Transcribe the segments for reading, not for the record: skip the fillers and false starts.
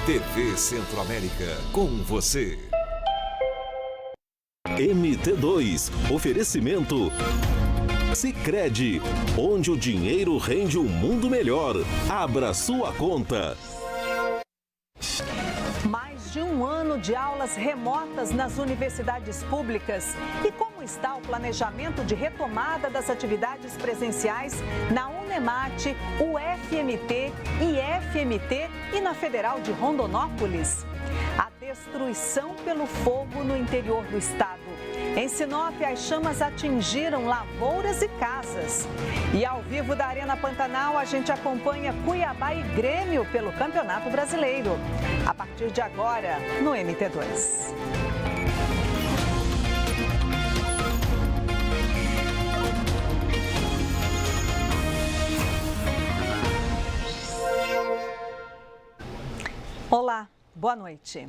TV Centro-América, com você. MT2, oferecimento Sicredi, onde o dinheiro rende um mundo melhor. Abra sua conta. Mais de um ano de aulas remotas nas universidades públicas. E como está o planejamento de retomada das atividades presenciais na Unemate, UFMT, IFMT e na Federal de Rondonópolis? A destruição pelo fogo no interior do estado. Em Sinop, as chamas atingiram lavouras e casas. E ao vivo da Arena Pantanal, a gente acompanha Cuiabá e Grêmio pelo Campeonato Brasileiro. A partir de agora, no MT2. Olá, boa noite.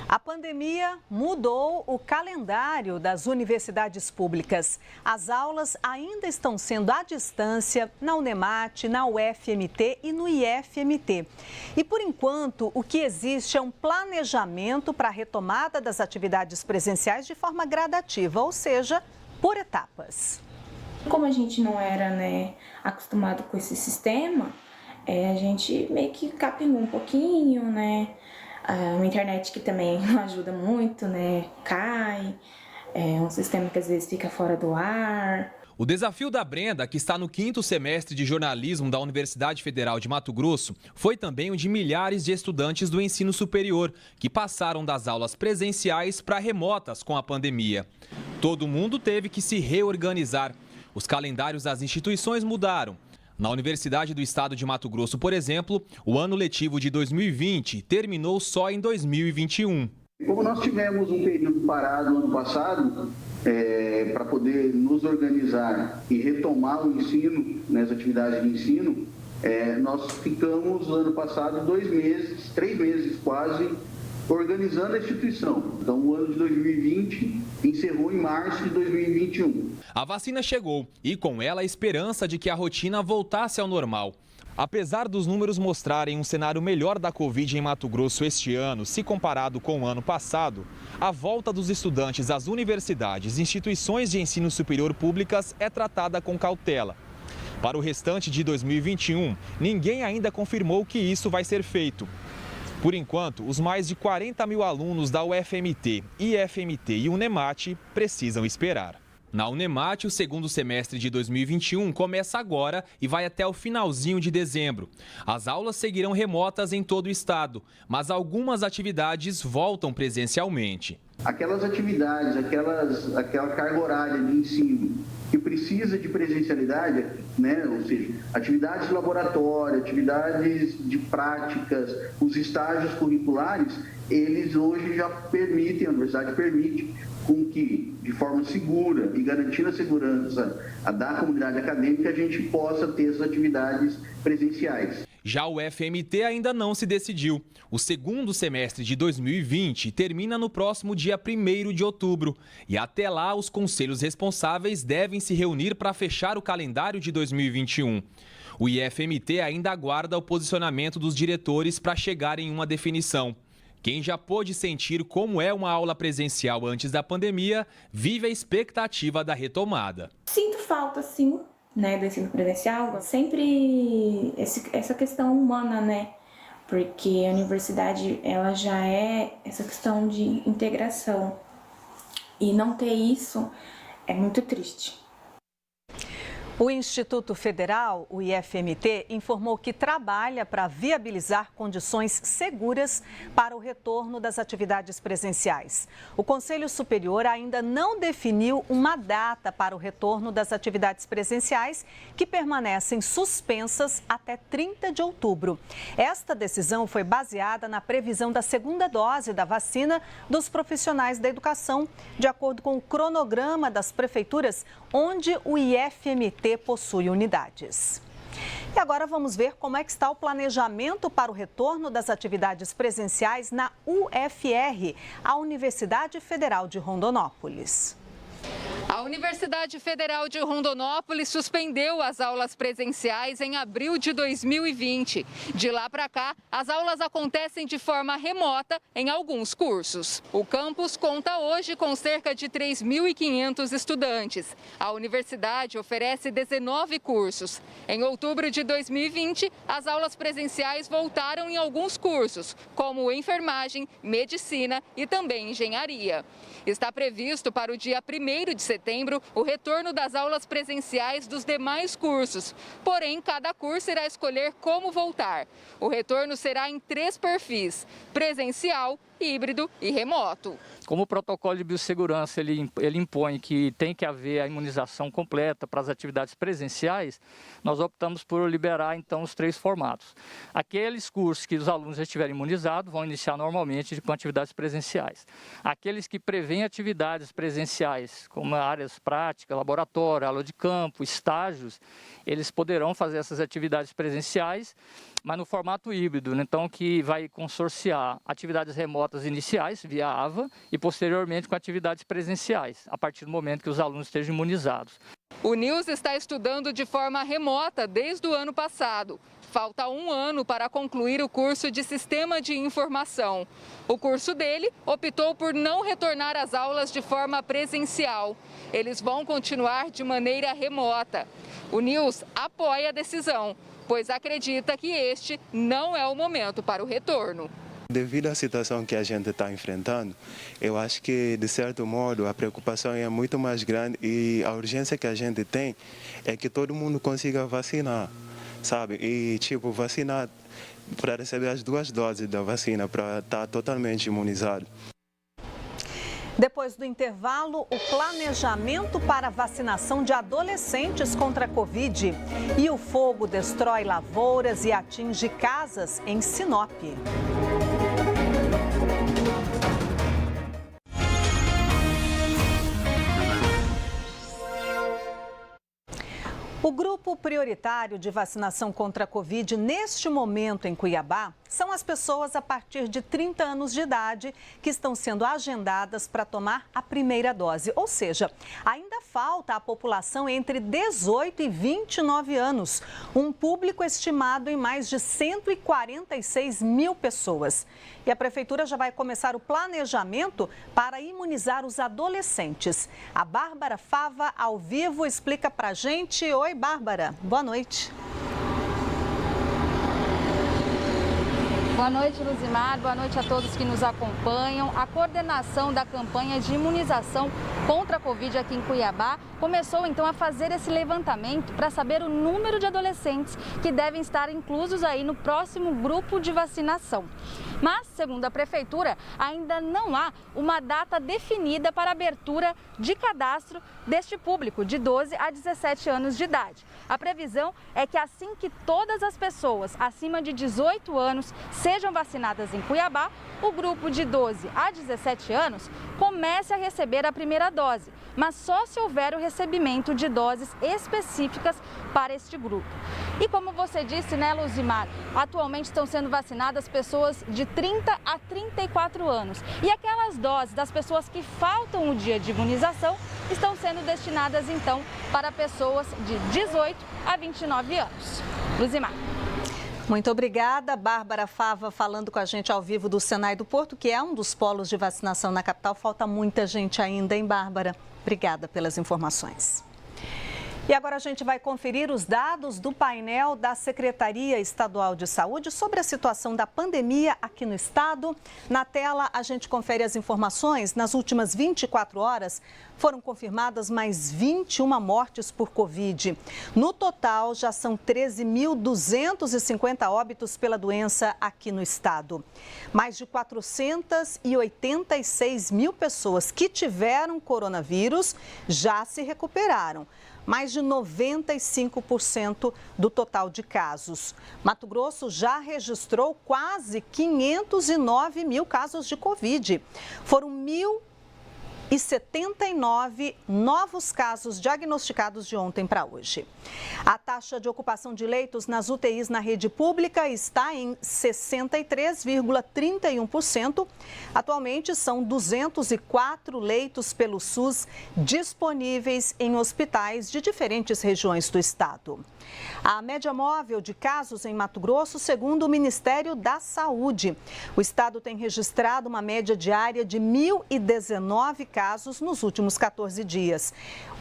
A pandemia mudou o calendário das universidades públicas. As aulas ainda estão sendo à distância na Unemate, na UFMT e no IFMT. E, por enquanto, o que existe é um planejamento para a retomada das atividades presenciais de forma gradativa, ou seja, por etapas. Como a gente não era, acostumado com esse sistema, a gente meio que capinou um pouquinho, A internet que também não ajuda muito, cai, é um sistema que às vezes fica fora do ar. O desafio da Brenda, que está no 5º semestre de jornalismo da Universidade Federal de Mato Grosso, foi também o de milhares de estudantes do ensino superior, que passaram das aulas presenciais para remotas com a pandemia. Todo mundo teve que se reorganizar. Os calendários das instituições mudaram. Na Universidade do Estado de Mato Grosso, por exemplo, o ano letivo de 2020 terminou só em 2021. Como nós tivemos um período parado no ano passado, para poder nos organizar e retomar o ensino, as atividades de ensino, nós ficamos no ano passado 3 meses quase, organizando a instituição. Então, o ano de 2020 encerrou em março de 2021. A vacina chegou e, com ela, a esperança de que a rotina voltasse ao normal. Apesar dos números mostrarem um cenário melhor da Covid em Mato Grosso este ano, se comparado com o ano passado, a volta dos estudantes às universidades e instituições de ensino superior públicas é tratada com cautela. Para o restante de 2021, ninguém ainda confirmou que isso vai ser feito. Por enquanto, os mais de 40 mil alunos da UFMT, IFMT e Unemate precisam esperar. Na Unemate, o 2º semestre de 2021 começa agora e vai até o finalzinho de dezembro. As aulas seguirão remotas em todo o estado, mas algumas atividades voltam presencialmente. Aquelas atividades, aquela carga horária de ensino que precisa de presencialidade, ou seja, atividades de laboratório, atividades de práticas, os estágios curriculares, eles hoje já permitem, a universidade permite, com que, de forma segura e garantindo a segurança da comunidade acadêmica, a gente possa ter essas atividades presenciais. Já o FMT ainda não se decidiu. O 2º semestre de 2020 termina no próximo dia 1º de outubro. E até lá, os conselhos responsáveis devem se reunir para fechar o calendário de 2021. O IFMT ainda aguarda o posicionamento dos diretores para chegar em uma definição. Quem já pôde sentir como é uma aula presencial antes da pandemia, vive a expectativa da retomada. Sinto falta, sim, do ensino presencial. Sempre essa questão humana, Porque a universidade, ela já é essa questão de integração. E não ter isso é muito triste. O Instituto Federal, o IFMT, informou que trabalha para viabilizar condições seguras para o retorno das atividades presenciais. O Conselho Superior ainda não definiu uma data para o retorno das atividades presenciais, que permanecem suspensas até 30 de outubro. Esta decisão foi baseada na previsão da 2ª dose da vacina dos profissionais da educação, de acordo com o cronograma das prefeituras, onde o IFMT possui unidades. E agora vamos ver como é que está o planejamento para o retorno das atividades presenciais na UFR, a Universidade Federal de Rondonópolis. A A Universidade Federal de Rondonópolis suspendeu as aulas presenciais em abril de 2020. De lá para cá, as aulas acontecem de forma remota em alguns cursos. O campus conta hoje com cerca de 3.500 estudantes. A universidade oferece 19 cursos. Em outubro de 2020, as aulas presenciais voltaram em alguns cursos, como enfermagem, medicina e também engenharia. Está previsto para o dia 1º de setembro o retorno das aulas presenciais dos demais cursos. Porém, cada curso irá escolher como voltar. O retorno será em 3 perfis: presencial, híbrido e remoto. Como o protocolo de biossegurança ele impõe que tem que haver a imunização completa para as atividades presenciais, nós optamos por liberar então os 3 formatos. Aqueles cursos que os alunos já estiverem imunizados vão iniciar normalmente com atividades presenciais. Aqueles que prevêem atividades presenciais, como áreas práticas, laboratório, aula de campo, estágios, eles poderão fazer essas atividades presenciais, mas no formato híbrido, então que vai consorciar atividades remotas iniciais via AVA e posteriormente com atividades presenciais, a partir do momento que os alunos estejam imunizados. O Nils está estudando de forma remota desde o ano passado. Falta 1 ano para concluir o curso de Sistema de Informação. O curso dele optou por não retornar às aulas de forma presencial. Eles vão continuar de maneira remota. O Nils apoia a decisão, pois acredita que este não é o momento para o retorno. Devido à situação que a gente está enfrentando, eu acho que, de certo modo, a preocupação é muito mais grande e a urgência que a gente tem é que todo mundo consiga vacinar, sabe? E, vacinar para receber as 2 doses da vacina, para estar totalmente imunizado. Depois do intervalo, o planejamento para a vacinação de adolescentes contra a Covid. E o fogo destrói lavouras e atinge casas em Sinop. O grupo prioritário de vacinação contra a Covid neste momento em Cuiabá são as pessoas a partir de 30 anos de idade que estão sendo agendadas para tomar a primeira dose. Ou seja, ainda falta a população entre 18 e 29 anos, um público estimado em mais de 146 mil pessoas. E a Prefeitura já vai começar o planejamento para imunizar os adolescentes. A Bárbara Fava, ao vivo, explica pra gente. Oi, Bárbara. Boa noite. Boa noite, Luzimar. Boa noite a todos que nos acompanham. A coordenação da campanha de imunização contra a Covid aqui em Cuiabá começou então a fazer esse levantamento para saber o número de adolescentes que devem estar inclusos aí no próximo grupo de vacinação. Mas, segundo a Prefeitura, ainda não há uma data definida para a abertura de cadastro deste público de 12 a 17 anos de idade. A previsão é que assim que todas as pessoas acima de 18 anos sejam vacinadas em Cuiabá, o grupo de 12 a 17 anos comece a receber a primeira dose, mas só se houver o recebimento de doses específicas para este grupo. E como você disse, né, Luzimar, atualmente estão sendo vacinadas pessoas de 30 a 34 anos. E aquelas doses das pessoas que faltam o dia de imunização estão sendo destinadas, então, para pessoas de 18 a 29 anos. Luzimar. Muito obrigada, Bárbara Fava, falando com a gente ao vivo do Senai do Porto, que é um dos polos de vacinação na capital. Falta muita gente ainda, hein, Bárbara? Obrigada pelas informações. E agora a gente vai conferir os dados do painel da Secretaria Estadual de Saúde sobre a situação da pandemia aqui no estado. Na tela, a gente confere as informações. Nas últimas 24 horas, foram confirmadas mais 21 mortes por Covid. No total, já são 13.250 óbitos pela doença aqui no estado. Mais de 486 mil pessoas que tiveram coronavírus já se recuperaram. Mais de 95% do total de casos. Mato Grosso já registrou quase 509 mil casos de Covid. Foram e 79 novos casos diagnosticados de ontem para hoje. A taxa de ocupação de leitos nas UTIs na rede pública está em 63,31%. Atualmente, são 204 leitos pelo SUS disponíveis em hospitais de diferentes regiões do estado. A média móvel de casos em Mato Grosso, segundo o Ministério da Saúde. O estado tem registrado uma média diária de 1.019 casos nos últimos 14 dias.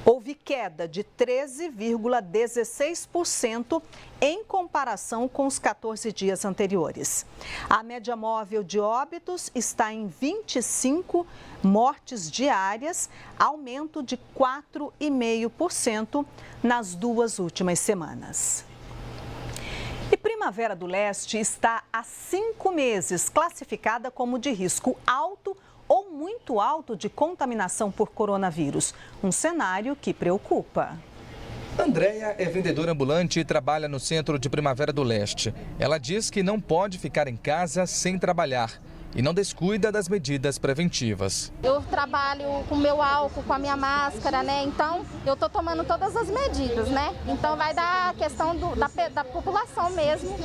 Houve queda de 13,16% em comparação com os 14 dias anteriores. A média móvel de óbitos está em 25 mortes diárias, aumento de 4,5% nas 2 últimas semanas. E Primavera do Leste está há 5 meses classificada como de risco alto ou muito alto de contaminação por coronavírus. Um cenário que preocupa. Andréia é vendedora ambulante e trabalha no centro de Primavera do Leste. Ela diz que não pode ficar em casa sem trabalhar e não descuida das medidas preventivas. Eu trabalho com meu álcool, com a minha máscara, né? Então, eu estou tomando todas as medidas, né? Então, vai dar a questão da população mesmo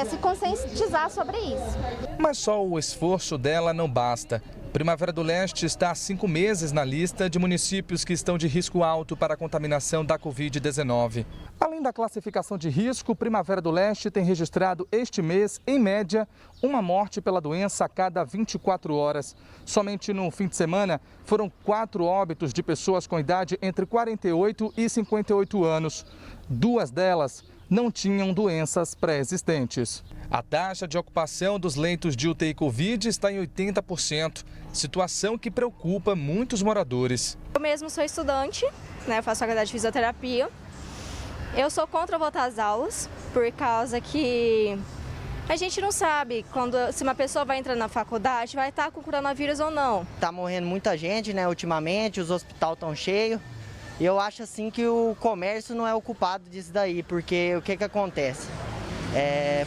se conscientizar sobre isso. Mas só o esforço dela não basta. Primavera do Leste está há 5 meses na lista de municípios que estão de risco alto para a contaminação da Covid-19. Além da classificação de risco, Primavera do Leste tem registrado este mês, em média, uma morte pela doença a cada 24 horas. Somente no fim de semana, foram 4 óbitos de pessoas com idade entre 48 e 58 anos. 2 delas não tinham doenças pré-existentes. A taxa de ocupação dos leitos de UTI Covid está em 80%, situação que preocupa muitos moradores. Eu mesmo sou estudante, né, faço faculdade de fisioterapia. Eu sou contra voltar às aulas, por causa que a gente não sabe se uma pessoa vai entrar na faculdade, vai estar com coronavírus ou não. Tá morrendo muita gente, né, ultimamente, os hospitais estão cheios. E eu acho assim que o comércio não é o culpado disso daí, porque o que acontece?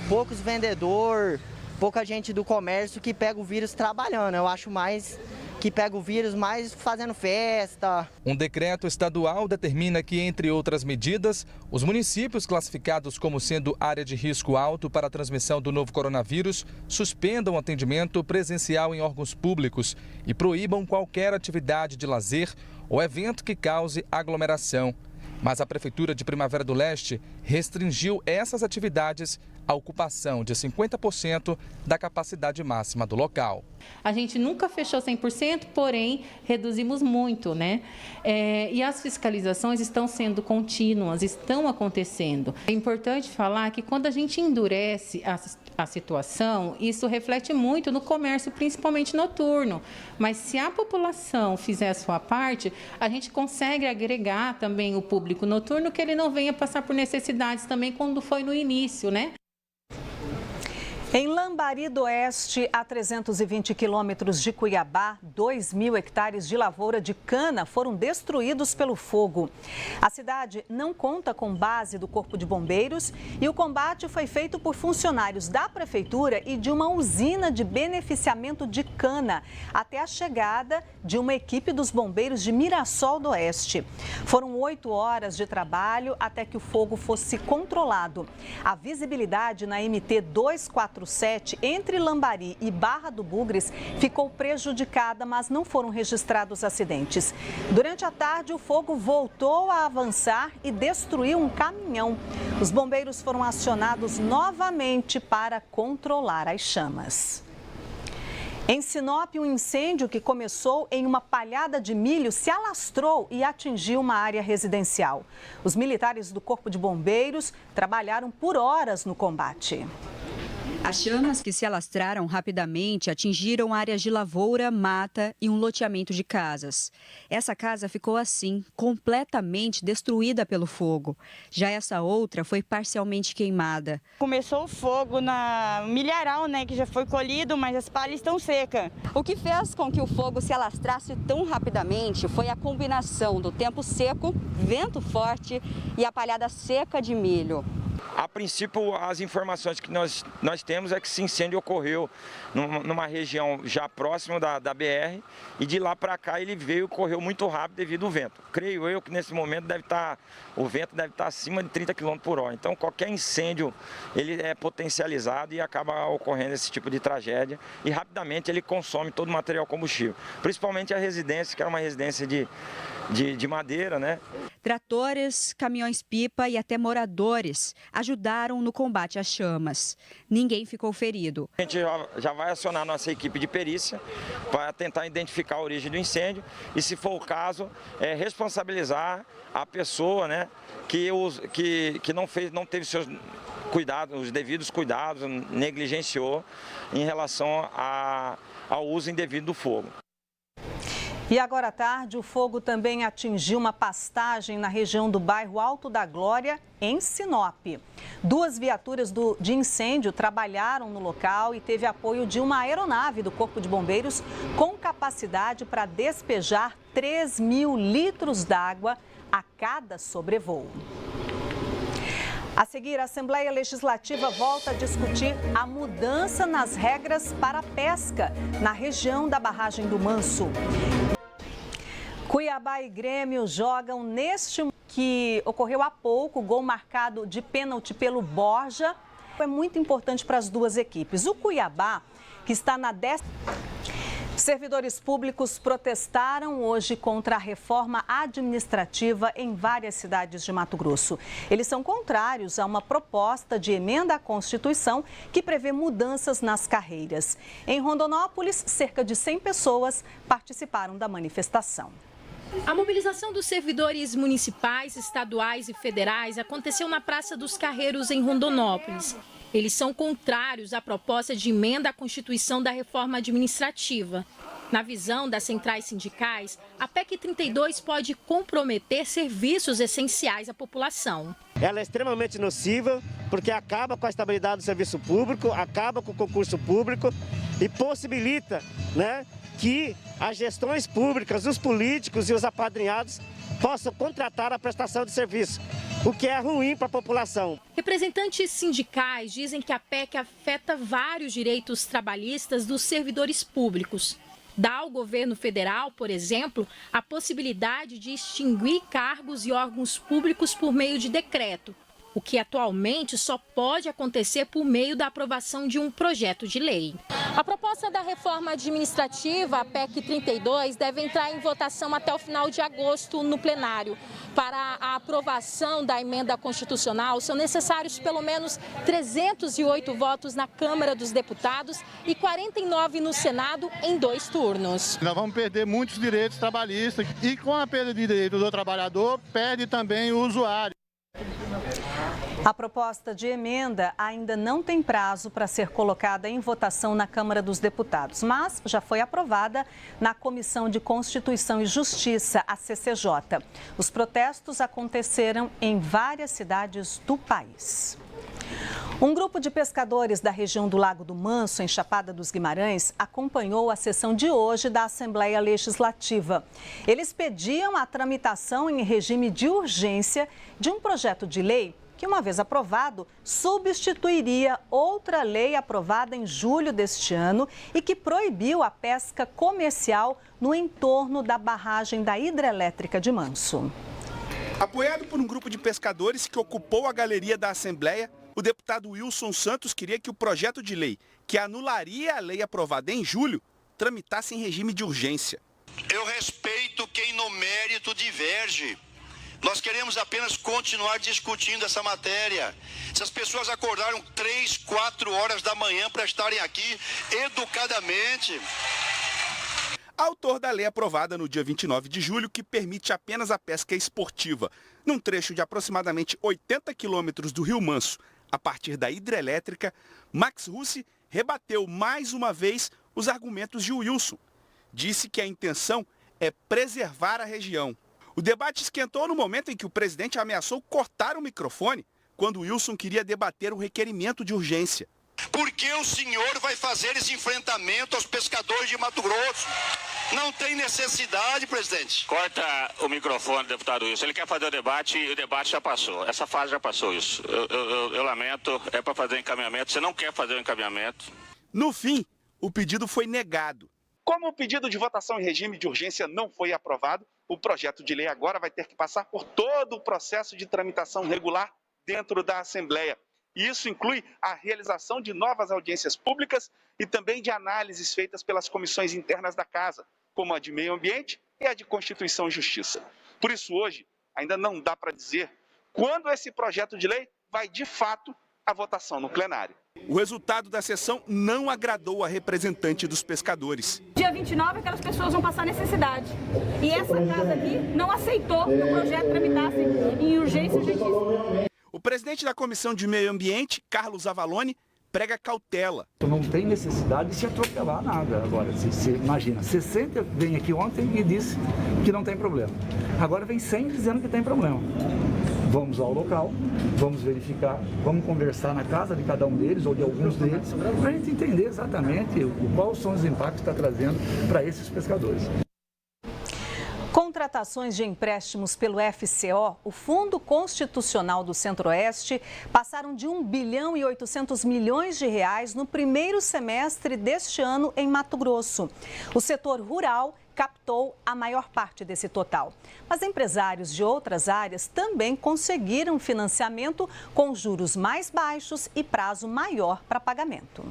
Poucos vendedores, pouca gente do comércio que pega o vírus trabalhando. Eu acho mais que pega o vírus mais fazendo festa. Um decreto estadual determina que, entre outras medidas, os municípios classificados como sendo área de risco alto para a transmissão do novo coronavírus suspendam o atendimento presencial em órgãos públicos e proíbam qualquer atividade de lazer ou evento que cause aglomeração. Mas a Prefeitura de Primavera do Leste restringiu essas atividades à ocupação de 50% da capacidade máxima do local. A gente nunca fechou 100%, porém reduzimos muito, né? E as fiscalizações estão sendo contínuas, estão acontecendo. É importante falar que quando a gente endurece a situação, isso reflete muito no comércio, principalmente noturno. Mas se a população fizer a sua parte, a gente consegue agregar também o público noturno, que ele não venha passar por necessidades também quando foi no início, né? Em Lambari do Oeste, a 320 quilômetros de Cuiabá, 2.000 hectares de lavoura de cana foram destruídos pelo fogo. A cidade não conta com base do Corpo de Bombeiros e o combate foi feito por funcionários da Prefeitura e de uma usina de beneficiamento de cana, até a chegada de uma equipe dos bombeiros de Mirassol do Oeste. Foram 8 horas de trabalho até que o fogo fosse controlado. A visibilidade na MT 247 entre Lambari e Barra do Bugres ficou prejudicada, mas não foram registrados acidentes. Durante a tarde, o fogo voltou a avançar e destruiu um caminhão. Os bombeiros foram acionados novamente para controlar as chamas. Em Sinop, um incêndio que começou em uma palhada de milho se alastrou e atingiu uma área residencial. Os militares do Corpo de Bombeiros trabalharam por horas no combate. As chamas que se alastraram rapidamente atingiram áreas de lavoura, mata e um loteamento de casas. Essa casa ficou assim, completamente destruída pelo fogo. Já essa outra foi parcialmente queimada. Começou o fogo na milharal, né, que já foi colhido, mas as palhas estão secas. O que fez com que o fogo se alastrasse tão rapidamente foi a combinação do tempo seco, vento forte e a palhada seca de milho. A princípio, as informações que nós temos é que esse incêndio ocorreu numa região já próxima da BR e de lá para cá ele correu muito rápido devido ao vento. Creio eu que nesse momento o vento deve estar acima de 30 km por hora. Então qualquer incêndio ele é potencializado e acaba ocorrendo esse tipo de tragédia e rapidamente ele consome todo o material combustível. Principalmente a residência, que era uma residência de madeira, né? Tratores, caminhões-pipa e até moradores ajudaram no combate às chamas. Ninguém ficou ferido. A gente já vai acionar nossa equipe de perícia para tentar identificar a origem do incêndio e, se for o caso, responsabilizar a pessoa, né, que não teve seus cuidados, os devidos cuidados, negligenciou em relação ao uso indevido do fogo. E agora à tarde, o fogo também atingiu uma pastagem na região do bairro Alto da Glória, em Sinop. 2 viaturas de incêndio trabalharam no local e teve apoio de uma aeronave do Corpo de Bombeiros com capacidade para despejar 3.000 litros d'água a cada sobrevoo. A seguir, a Assembleia Legislativa volta a discutir a mudança nas regras para a pesca na região da barragem do Manso. Cuiabá e Grêmio jogam neste que ocorreu há pouco, gol marcado de pênalti pelo Borja. É muito importante para as duas equipes. O Cuiabá, que está na 10ª... Servidores públicos protestaram hoje contra a reforma administrativa em várias cidades de Mato Grosso. Eles são contrários a uma proposta de emenda à Constituição que prevê mudanças nas carreiras. Em Rondonópolis, cerca de 100 pessoas participaram da manifestação. A mobilização dos servidores municipais, estaduais e federais aconteceu na Praça dos Carreiros, em Rondonópolis. Eles são contrários à proposta de emenda à Constituição da reforma administrativa. Na visão das centrais sindicais, a PEC 32 pode comprometer serviços essenciais à população. Ela é extremamente nociva porque acaba com a estabilidade do serviço público, acaba com o concurso público e possibilita, que as gestões públicas, os políticos e os apadrinhados possam contratar a prestação de serviço, o que é ruim para a população. Representantes sindicais dizem que a PEC afeta vários direitos trabalhistas dos servidores públicos. Dá ao governo federal, por exemplo, a possibilidade de extinguir cargos e órgãos públicos por meio de decreto, o que atualmente só pode acontecer por meio da aprovação de um projeto de lei. A proposta da reforma administrativa, a PEC 32, deve entrar em votação até o final de agosto no plenário. Para a aprovação da emenda constitucional, são necessários pelo menos 308 votos na Câmara dos Deputados e 49 no Senado em 2 turnos. Nós vamos perder muitos direitos trabalhistas e, com a perda de direito do trabalhador, perde também o usuário. A proposta de emenda ainda não tem prazo para ser colocada em votação na Câmara dos Deputados, mas já foi aprovada na Comissão de Constituição e Justiça, a CCJ. Os protestos aconteceram em várias cidades do país. Um grupo de pescadores da região do Lago do Manso, em Chapada dos Guimarães, acompanhou a sessão de hoje da Assembleia Legislativa. Eles pediam a tramitação em regime de urgência de um projeto de lei que, uma vez aprovado, substituiria outra lei aprovada em julho deste ano e que proibiu a pesca comercial no entorno da barragem da hidrelétrica de Manso. Apoiado por um grupo de pescadores que ocupou a galeria da Assembleia, o deputado Wilson Santos queria que o projeto de lei, que anularia a lei aprovada em julho, tramitasse em regime de urgência. Eu respeito quem no mérito diverge. Nós queremos apenas continuar discutindo essa matéria. Se as pessoas acordaram 3, 4 horas da manhã para estarem aqui educadamente. Autor da lei aprovada no dia 29 de julho, que permite apenas a pesca esportiva, num trecho de aproximadamente 80 quilômetros do Rio Manso, a partir da hidrelétrica, Max Russi rebateu mais uma vez os argumentos de Wilson. Disse que a intenção é preservar a região. O debate esquentou no momento em que o presidente ameaçou cortar o microfone quando Wilson queria debater um requerimento de urgência. Por que o senhor vai fazer esse enfrentamento aos pescadores de Mato Grosso? Não tem necessidade, presidente. Corta o microfone, deputado Wilson. Ele quer fazer o debate e o debate já passou. Essa fase já passou, isso. Eu lamento, é para fazer encaminhamento. Você não quer fazer o encaminhamento? No fim, o pedido foi negado. Como o pedido de votação em regime de urgência não foi aprovado, o projeto de lei agora vai ter que passar por todo o processo de tramitação regular dentro da Assembleia. Isso inclui a realização de novas audiências públicas e também de análises feitas pelas comissões internas da Casa, como a de Meio Ambiente e a de Constituição e Justiça. Por isso, hoje, ainda não dá para dizer quando esse projeto de lei vai, de fato, à votação no plenário. O resultado da sessão não agradou a representante dos pescadores. Dia 29, aquelas pessoas vão passar necessidade. E essa casa aqui não aceitou que o projeto tramitasse em urgência e justiça. O presidente da Comissão de Meio Ambiente, Carlos Avalone, prega cautela. Não tem necessidade de se atropelar nada. Agora, você imagina, 60 vem aqui ontem e disse que não tem problema. Agora vem 100 dizendo que tem problema. Vamos ao local, vamos verificar, vamos conversar na casa de cada um deles ou de alguns deles, para a gente entender exatamente quais são os impactos que está trazendo para esses pescadores. Contratações de empréstimos pelo FCO, o Fundo Constitucional do Centro-Oeste, passaram de 1 bilhão e 800 milhões de reais no primeiro semestre deste ano em Mato Grosso. O setor rural captou a maior parte desse total. Mas empresários de outras áreas também conseguiram financiamento com juros mais baixos e prazo maior para pagamento.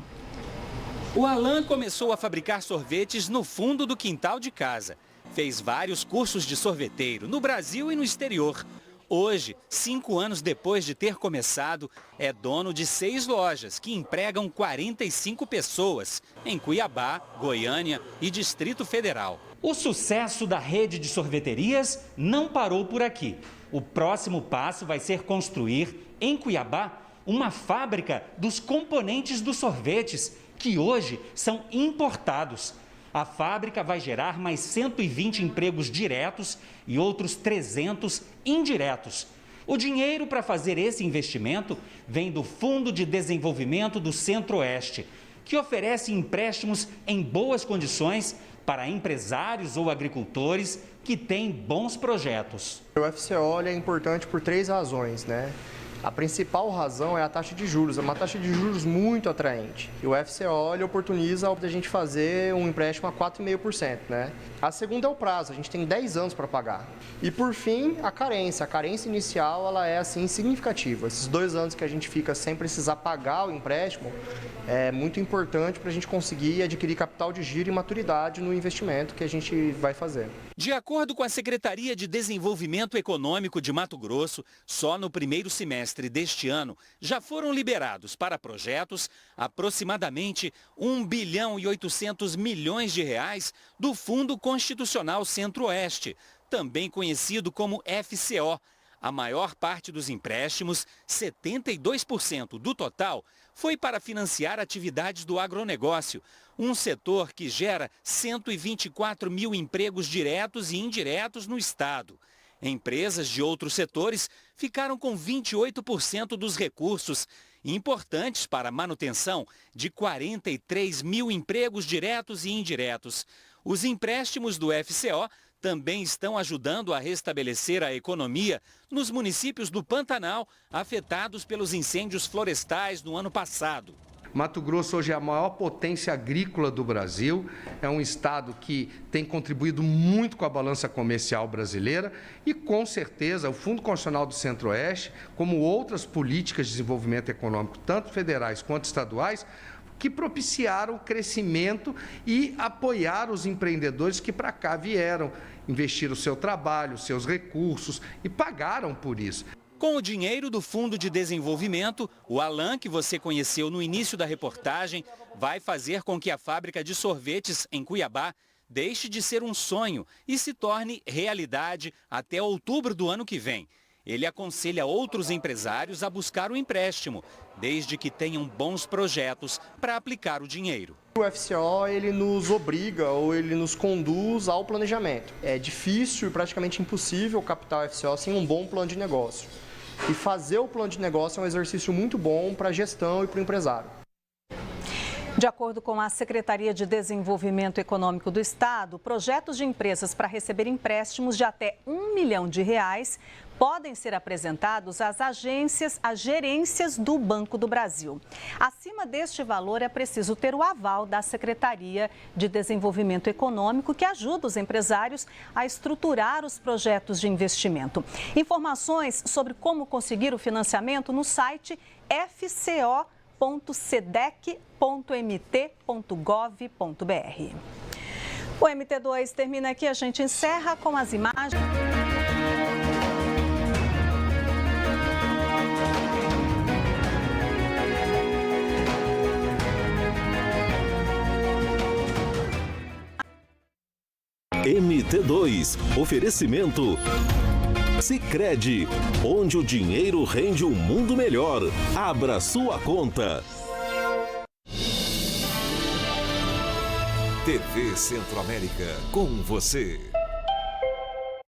O Alan começou a fabricar sorvetes no fundo do quintal de casa. Fez vários cursos de sorveteiro no Brasil e no exterior. Hoje, 5 anos depois de ter começado, é dono de 6 lojas que empregam 45 pessoas em Cuiabá, Goiânia e Distrito Federal. O sucesso da rede de sorveterias não parou por aqui. O próximo passo vai ser construir, em Cuiabá, uma fábrica dos componentes dos sorvetes, que hoje são importados. A fábrica vai gerar mais 120 empregos diretos e outros 300 indiretos. O dinheiro para fazer esse investimento vem do Fundo de Desenvolvimento do Centro-Oeste, que oferece empréstimos em boas condições para empresários ou agricultores que têm bons projetos. O FCO é importante por 3 razões, né? A principal razão é a taxa de juros, é uma taxa de juros muito atraente. E o FCO oportuniza a gente fazer um empréstimo a 4,5%, né? A segunda é o prazo, a gente tem 10 anos para pagar. E por fim, a carência inicial ela é assim significativa. Esses 2 anos que a gente fica sem precisar pagar o empréstimo é muito importante para a gente conseguir adquirir capital de giro e maturidade no investimento que a gente vai fazer. De acordo com a Secretaria de Desenvolvimento Econômico de Mato Grosso, só no primeiro semestre deste ano já foram liberados para projetos aproximadamente 1 bilhão e 800 milhões de reais do Fundo Constitucional Centro-Oeste, também conhecido como FCO. A maior parte dos empréstimos, 72% do total, foi para financiar atividades do agronegócio, um setor que gera 124 mil empregos diretos e indiretos no estado. Empresas de outros setores ficaram com 28% dos recursos, importantes para a manutenção de 43 mil empregos diretos e indiretos. Os empréstimos do FCO também estão ajudando a restabelecer a economia nos municípios do Pantanal afetados pelos incêndios florestais no ano passado. Mato Grosso hoje é a maior potência agrícola do Brasil, é um estado que tem contribuído muito com a balança comercial brasileira e, com certeza, o Fundo Constitucional do Centro-Oeste, como outras políticas de desenvolvimento econômico, tanto federais quanto estaduais, que propiciaram o crescimento e apoiaram os empreendedores que para cá vieram, investiram o seu trabalho, os seus recursos e pagaram por isso. Com o dinheiro do Fundo de Desenvolvimento, o Alan, que você conheceu no início da reportagem, vai fazer com que a fábrica de sorvetes em Cuiabá deixe de ser um sonho e se torne realidade até outubro do ano que vem. Ele aconselha outros empresários a buscar o empréstimo, desde que tenham bons projetos para aplicar o dinheiro. O FCO ele nos obriga ou ele nos conduz ao planejamento. É difícil e praticamente impossível captar o FCO sem um bom plano de negócio. E fazer o plano de negócio é um exercício muito bom para a gestão e para o empresário. De acordo com a Secretaria de Desenvolvimento Econômico do Estado, projetos de empresas para receber empréstimos de até R$1 milhão podem ser apresentados às gerências do Banco do Brasil. Acima deste valor, é preciso ter o aval da Secretaria de Desenvolvimento Econômico, que ajuda os empresários a estruturar os projetos de investimento. Informações sobre como conseguir o financiamento no site fco.sedec.mt.gov.br. O MT2 termina aqui, a gente encerra com as imagens. MT2, oferecimento Sicredi, onde o dinheiro rende um mundo melhor. Abra sua conta. TV Centro-América, com você.